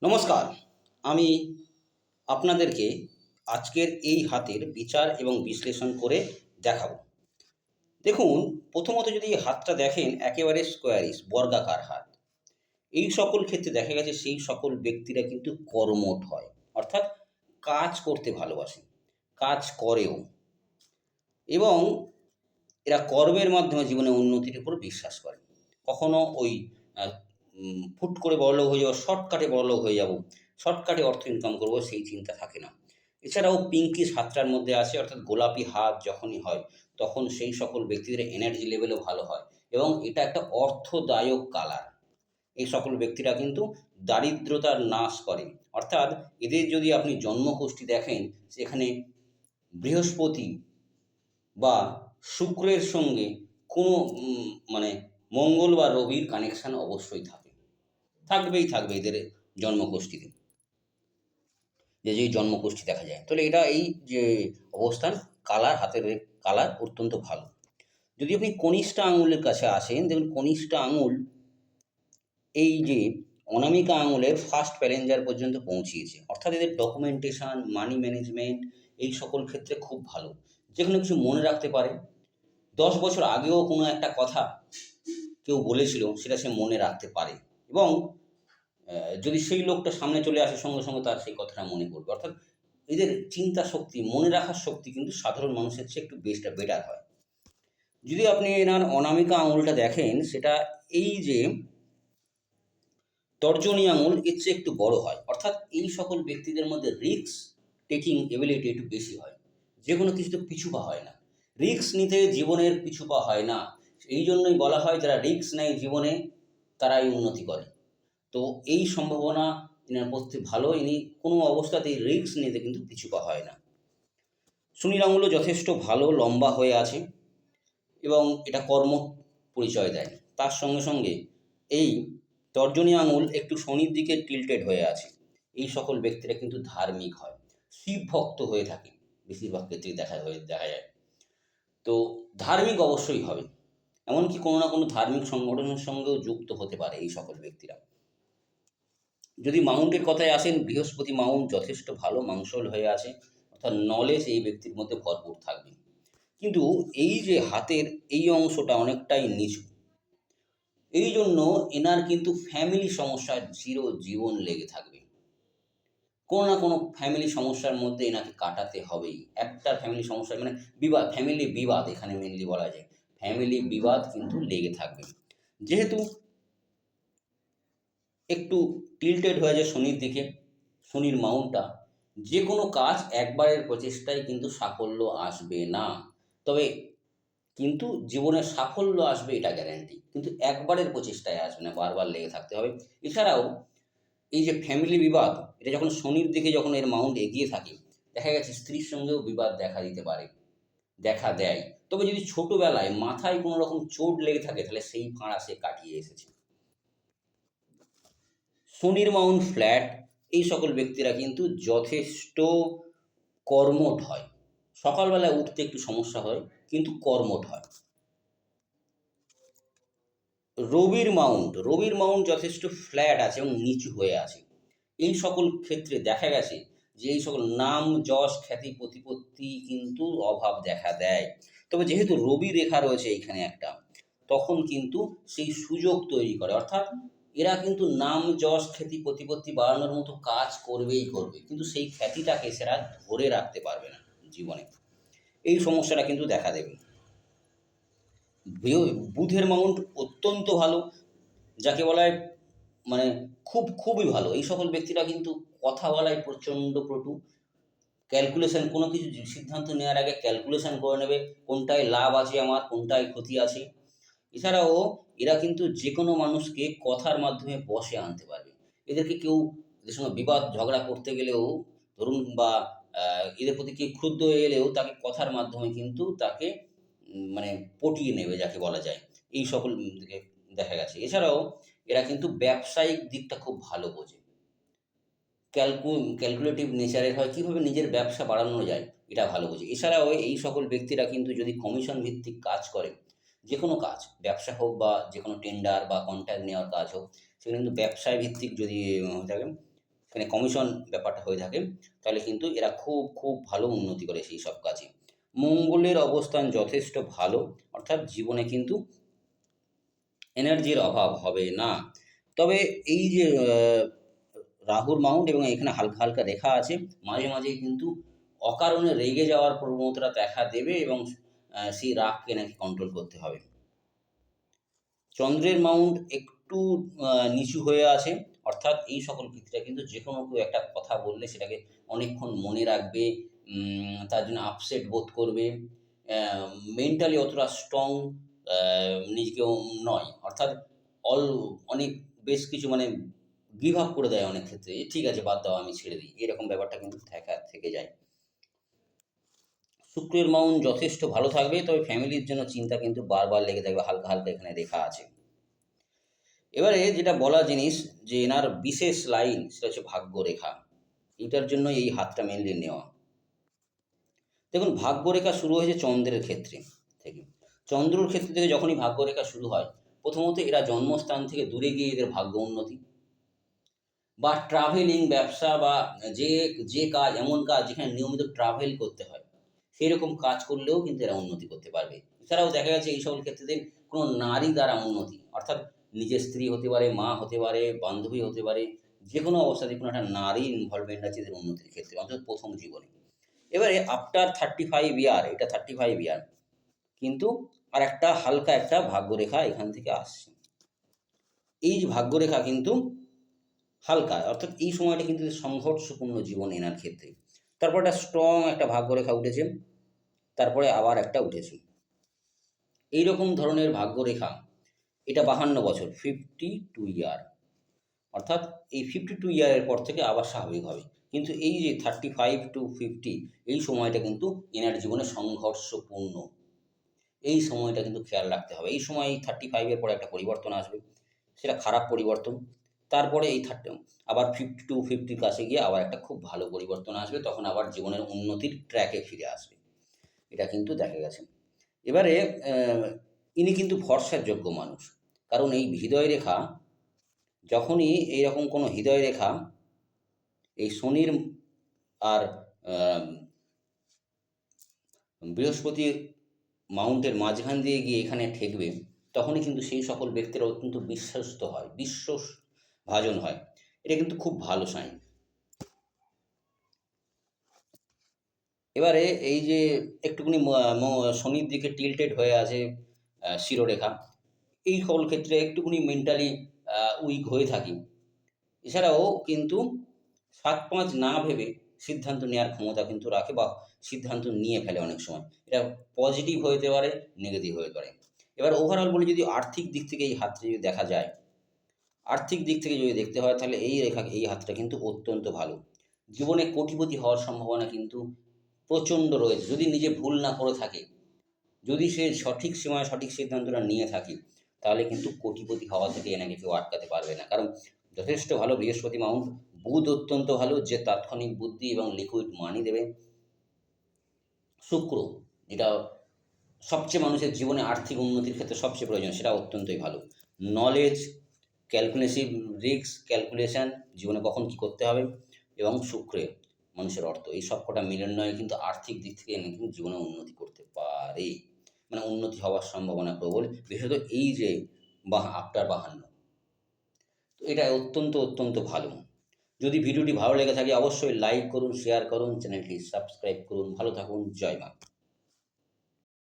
নমস্কার। আমি আপনাদেরকে আজকের এই হাতের বিচার এবং বিশ্লেষণ করে দেখাবো। দেখুন, প্রথমত যদি এই হাতটা দেখেন একেবারে স্কোয়ারিশ বর্গাকার হাত। এই সকল ক্ষেত্রে দেখা গেছে সেই সকল ব্যক্তিরা কিন্তু কর্মঠ হয়। অর্থাৎ কাজ করতে ভালোবাসে, কাজ করেও এবং এরা কর্মের মাধ্যমে জীবনে উন্নতির উপর বিশ্বাস করে। কখনো ওই আ ফুট করে বড়লোক হয়ে যাবো, শর্টকাটে বড়লোক হয়ে যাবো, শর্টকাটে অর্থ ইনকাম করবো সেই চিন্তা থাকে না। এছাড়াও পিঙ্কিশ হাতটার মধ্যে আছে অর্থাৎ গোলাপি হাত যখনই হয় তখন সেই সকল ব্যক্তিদের এনার্জি লেভেলও ভালো হয় এবং এটা একটা অর্থদায়ক কালার। এই সকল ব্যক্তিরা কিন্তু দারিদ্রতার নাশ করে। অর্থাৎ এদের যদি আপনি জন্মকুষ্ঠী দেখেন সেখানে বৃহস্পতি বা শুক্রের সঙ্গে কোনো মানে মঙ্গল বা রবির কানেকশান অবশ্যই থাকে। থাকবেই থাকবে এদের জন্মকুষ্ঠীতে। যেই জন্মকুষ্ঠী দেখা যায়। তাহলে এটা এই যে অবস্থান কালার হাতের কালার অত্যন্ত ভালো। যদি আপনি কনিষ্ঠ আঙুলের কাছে আসেন দেখুন কনিষ্ঠ আঙুল এই যে অনামিকা আঙুলের ফার্স্ট প্যালেঞ্জার পর্যন্ত পৌঁছিয়েছে। অর্থাৎ এদের ডকুমেন্টেশন, মানি ম্যানেজমেন্ট এই সকল ক্ষেত্রে খুব ভালো। যেকোনো কিছু মনে রাখতে পারে। ১০ বছর আগেও কোনো একটা কথা কেউ বলেছিল সেটা সে মনে রাখতে পারে এবং যদি সেই লোকটা সামনে চলে আসে সঙ্গে সঙ্গে তার সেই কথাটা মনে পড়বে। অর্থাৎ এদের চিন্তা শক্তি, মনে রাখার শক্তি কিন্তু সাধারণ মানুষের চেয়ে একটু বেটার হয়। যদি আপনি এনার অনামিকা আঙুলটা দেখেন সেটা এই যে তর্জনী আঙুল এর চেয়ে একটু বড় হয়। অর্থাৎ এই সকল ব্যক্তিদের মধ্যে রিস্ক টেকিং এবিলিটি একটু বেশি হয়। যেকোনো কিছুতে পিছু পা হয় না। রিস্ক নিতে জীবনের পিছু পা হয় না। এই জন্যই বলা হয় যারা রিস্ক নেয় জীবনে তারাই উন্নতি করে। তো এই সম্ভাবনা এনার প্রতি ভালো। ইনি কোনো অবস্থাতেই রিস্ক নিতে কিন্তু পিছু পা হয় না। শনির আঙুলও যথেষ্ট ভালো, লম্বা হয়ে আছে এবং এটা কর্ম পরিচয় দেয়। তার সঙ্গে সঙ্গে এই তর্জনী আঙুল একটু শনির দিকে টিল্টেড হয়ে আছে। এই সকল ব্যক্তিরা কিন্তু ধার্মিক হয়, শিব ভক্ত হয়ে থাকে বেশিরভাগ ক্ষেত্রেই দেখা যায়। তো ধার্মিক অবশ্যই হবে, এমনকি কোনো না কোনো ধার্মিক সংগঠনের সঙ্গেও যুক্ত হতে পারে এই সকল ব্যক্তিরা। যদি মাউন্টের কথায় আসেন বৃহস্পতি মাউন্ট যথেষ্ট ভালো মাংসল হয়ে আছে। অর্থাৎ নলেজ এই ব্যক্তির মধ্যে ভরপুর থাকবে। কিন্তু এই যে হাতের এই অংশটা অনেকটাই নিচু, এই জন্য এনার কিন্তু ফ্যামিলি সমস্যায় চিরজীবন লেগে থাকবে। কোনো না কোনো ফ্যামিলি সমস্যার মধ্যে এনাকে কাটাতে হবেই। একটা ফ্যামিলি সমস্যা মানে বিবাদ, ফ্যামিলি বিবাদ এখানে মেনলি বলা যায়। ফ্যামিলি বিবাদ কিন্তু লেগে থাকবে। যেহেতু একটু টিল্টেড হয়ে যায় শনির দিকে, শনির মাউন্টটা, যে কোনো কাজ একবারের প্রচেষ্টায় কিন্তু সাফল্য আসবে না। তবে কিন্তু জীবনের সাফল্য আসবে এটা গ্যারান্টি। কিন্তু একবারের প্রচেষ্টায় আসবে না, বারবার লেগে থাকতে হবে। এছাড়াও এই যে ফ্যামিলি বিবাদ, এটা যখন শনির দিকে যখন এর মাউন্ট এগিয়ে থাকে, দেখা গেছে স্ত্রীর সঙ্গেও বিবাদ দেখা দিতে পারে, দেখা দেয়। তবে যদি ছোটবেলায় মাথায় কোনো রকম চোট লেগে থাকে তাহলে সেই ফাঁড়া সে কাটিয়ে এসেছে। শনির মাউন্ট ফ্ল্যাট, এই সকল ব্যক্তিরা কিন্তু যথেষ্ট কর্মঠ হয়। সকালবেলায় উঠতে একটু সমস্যা হয় কিন্তু কর্মঠ হয়। রবির মাউন্ট যথেষ্ট ফ্ল্যাট আছে এবং নিচু হয়ে আছে। এই সকল ক্ষেত্রে দেখা গেছে যে এই সকল নাম, যশ, খ্যাতি, প্রতিপত্তি কিন্তু অভাব দেখা দেয়। তবে যেহেতু রবি রেখা রয়েছে এইখানে একটা, তখন কিন্তু সেই সুযোগ তৈরি করে। অর্থাৎ এরা কিন্তু নাম, যশ, খ্যাতি, প্রতিপত্তি বাড়ানোর মতো কাজ করবেই করবে। কিন্তু সেই খ্যাতিটাকে সেরা ধরে রাখতে পারবে না জীবনে। এই সমস্যাটা কিন্তু দেখা দেবে। বুধের মাউন্ট অত্যন্ত ভালো, যাকে বলা হয় মানে খুবই ভালো। এই সকল ব্যক্তিরা কিন্তু কথা বলায় প্রচণ্ড পটু। ক্যালকুলেশন কোনো কিছু সিদ্ধান্ত নেওয়ার আগে ক্যালকুলেশন করে নেবে, কোনটায় লাভ আছে আমার, কোনটায় ক্ষতি আছে। এছাড়াও এরা কিন্তু যে কোনো মানুষকে কথার মাধ্যমে বশে আনতে পারবে। এদেরকে কেউ এদের সঙ্গে বিবাদ ঝগড়া করতে গেলেও ধরুন বা এদের প্রতি কেউ ক্ষুব্ধ হয়ে এলেও তাকে কথার মাধ্যমে কিন্তু তাকে মানে পটিয়ে নেবে যাকে বলা যায়। এই সকল দিকে দেখা গেছে। এছাড়াও এরা কিন্তু ব্যবসায়িক দিকটা খুব ভালো বোঝে। ক্যালকুলেটিভ নেচারের হয়, কীভাবে নিজের ব্যবসা বাড়ানো যায় এটা ভালো বোঝে। এছাড়াও এই সকল ব্যক্তিরা কিন্তু যদি কমিশন ভিত্তিক কাজ করে, যে কোনো কাজ, ব্যবসা হোক বা যে কোনো টেন্ডার বা কন্ট্রাক্ট নেওয়ার কাজ হোক, সেগুলো কিন্তু ব্যবসায় ভিত্তিক যদি থাকে এখানে কমিশন ব্যাপারটা হয়ে থাকে, তাহলে কিন্তু এরা খুব খুব ভালো উন্নতি করে সেই সব কাজে। মঙ্গলের অবস্থান যথেষ্ট ভালো, অর্থাৎ জীবনে কিন্তু এনার্জির অভাব হবে না। তবে এই যে রাহুর মাউন্ট এবং এখানে হালকা হালকা রেখা আছে, মাঝে মাঝে কিন্তু অকারণে রেগে যাওয়ার প্রবণতা দেখা দেবে এবং সেই রাগকে নাকি কন্ট্রোল করতে হবে। চন্দ্রের মাউন্ট একটু নিচু হয়ে আছে, অর্থাৎ এই সকল ক্ষেত্রে কিন্তু যে কোনো কেউ একটা কথা বললে সেটাকে অনেকক্ষণ মনে রাখবে, তার জন্য আপসেট বোধ করবে, মেন্টালি অতটা স্ট্রং নিজেকেও নয়, অর্থাৎ অল অনেক বেশ কিছু মানে গিভ আপ করে দেয় অনেক ক্ষেত্রে, ঠিক আছে বাদ দাও আমি ছেড়ে দিই, এরকম ব্যাপারটা কিন্তু থেকে যায়। শুক্রের মাউন্ট যথেষ্ট ভালো থাকবে, তবে ফ্যামিলির জন্য চিন্তা কিন্তু বারবার লেগে থাকবে, হালকা হালকা এখানে রেখা আছে। এবারে যেটা বলা জিনিস যে এনার বিশেষ লাইন সেটা হচ্ছে ভাগ্যরেখা, এটার জন্য এই হাতটা মেনলি নেওয়া। দেখুন ভাগ্যরেখা শুরু হয়েছে চন্দ্রের ক্ষেত্রে থেকে, চন্দ্রর ক্ষেত্র থেকে যখনই ভাগ্যরেখা শুরু হয়, প্রথমত এরা জন্মস্থান থেকে দূরে গিয়ে এদের ভাগ্য উন্নতি বা ট্রাভেলিং ব্যবসা বা যে যে কাজ, এমন কাজ যেখানে নিয়মিত ট্রাভেল করতে হয় সেই রকম কাজ করলেও কিন্তু এরা উন্নতি করতে পারবে। এছাড়াও দেখা গেছে এই সকল ক্ষেত্রে কোনো নারী দ্বারা উন্নতি, অর্থাৎ নিজের স্ত্রী হতে পারে, মা হতে পারে, বান্ধবী হতে পারে, যে কোনো অবস্থাতে কোনো একটা নারী ইনভলভমেন্ট আছে এদের উন্নতির ক্ষেত্রে, অন্তত প্রথম জীবনে। এবারে আফটার 35 ইয়ার, এটা 35 ইয়ার কিন্তু আর একটা হালকা একটা ভাগ্যরেখা এখান থেকে আসছে। এই যে ভাগ্যরেখা কিন্তু হালকা, অর্থাৎ এই সময়টা কিন্তু সংঘর্ষপূর্ণ জীবন এনার ক্ষেত্রে। তারপর একটা স্ট্রং একটা ভাগ্যরেখা উঠেছে, তারপরে আবার একটা উঠেছে। এইরকম ধরনের ভাগ্যরেখা, এটা 52 বছর, 52 ইয়ার, অর্থাৎ এই 52 ইয়ারের পর থেকে আবার স্বাভাবিক হবে। কিন্তু এই যে 35 to 50, এই সময়টা কিন্তু এনার জীবনে সংঘর্ষপূর্ণ। এই সময়টা কিন্তু খেয়াল রাখতে হবে। এই সময় এই 35-এর পরে একটা পরিবর্তন আসবে, সেটা খারাপ পরিবর্তন। তারপরে এই আবার 50 to 50-র কাছে গিয়ে আবার একটা খুব ভালো পরিবর্তন আসবে, তখন আবার জীবনের উন্নতির ট্র্যাকে ফিরে আসবে। এটা কিন্তু দেখা গেছে। এবারে ইনি কিন্তু ভরসার যোগ্য মানুষ, কারণ এই হৃদয় রেখা, যখনই এইরকম কোনো হৃদয় রেখা এই শনির আর বৃহস্পতির মাউন্টের মাঝখান দিয়ে গিয়ে এখানে ঠেকবে, তখনই কিন্তু সেই সকল ব্যক্তিরা অত্যন্ত বিশ্বস্ত হয়, বিশ্বভাজন হয়। এটা কিন্তু খুব ভালো সাইন। এবারে এই যে একটুখানি শনির দিকে টিল্টেড হয়ে আছে শিরোরেখা, এই সকল ক্ষেত্রে একটুখানি মেন্টালি উইক হয়ে থাকি। এছাড়াও কিন্তু ৭-৫ না ভেবে সিদ্ধান্ত নেওয়ার ক্ষমতা কিন্তু রাখে বা সিদ্ধান্ত নিয়ে ফেলে অনেক সময়। এটা পজিটিভ হতে পারে, নেগেটিভ হতে পারে। এবার ওভারঅল বলি, যদি আর্থিক দিক থেকে এই হাতটা যদি দেখা যায়, আর্থিক দিক থেকে যদি দেখতে হয় তাহলে এই হাতটা কিন্তু অত্যন্ত ভালো। জীবনে কোটিপতি হওয়ার সম্ভাবনা কিন্তু প্রচণ্ড রয়েছে, যদি নিজে ভুল না করে থাকে, যদি সে সঠিক সময়ে সঠিক সিদ্ধান্তটা নিয়ে থাকে, তাহলে কিন্তু কোটিপতি হওয়া থেকে এনাকে কেউ আটকাতে পারবে না। কারণ যথেষ্ট ভালো বৃহস্পতি মাউন্ট, বুধ অত্যন্ত ভালো, যে তাৎক্ষণিক বুদ্ধি এবং লিকুইড মানি দেবে। শুক্র, যেটা সবচেয়ে মানুষের জীবনে আর্থিক উন্নতির ক্ষেত্রে সবচেয়ে প্রয়োজন, সেটা অত্যন্তই ভালো। নলেজ, ক্যালকুলেসিভ রিস্ক ক্যালকুলেশন, জীবনে কখন কী করতে হবে, এবং শুক্রে মানুষের অর্থ, এই সবকটা মিলনায় কিন্তু আর্থিক দিক থেকে এনে কিন্তু জীবনে উন্নতি করতে পারে, মানে উন্নতি হওয়ার সম্ভাবনা প্রবল, বিশেষত এই যে আফটার 52। তো এটা অত্যন্ত অত্যন্ত ভালো। যদি ভিডিওটি ভালো লেগে থাকে অবশ্যই লাইক করুন, শেয়ার করুন, চ্যানেলটি সাবস্ক্রাইব করুন। ভালো থাকুন, জয় মা।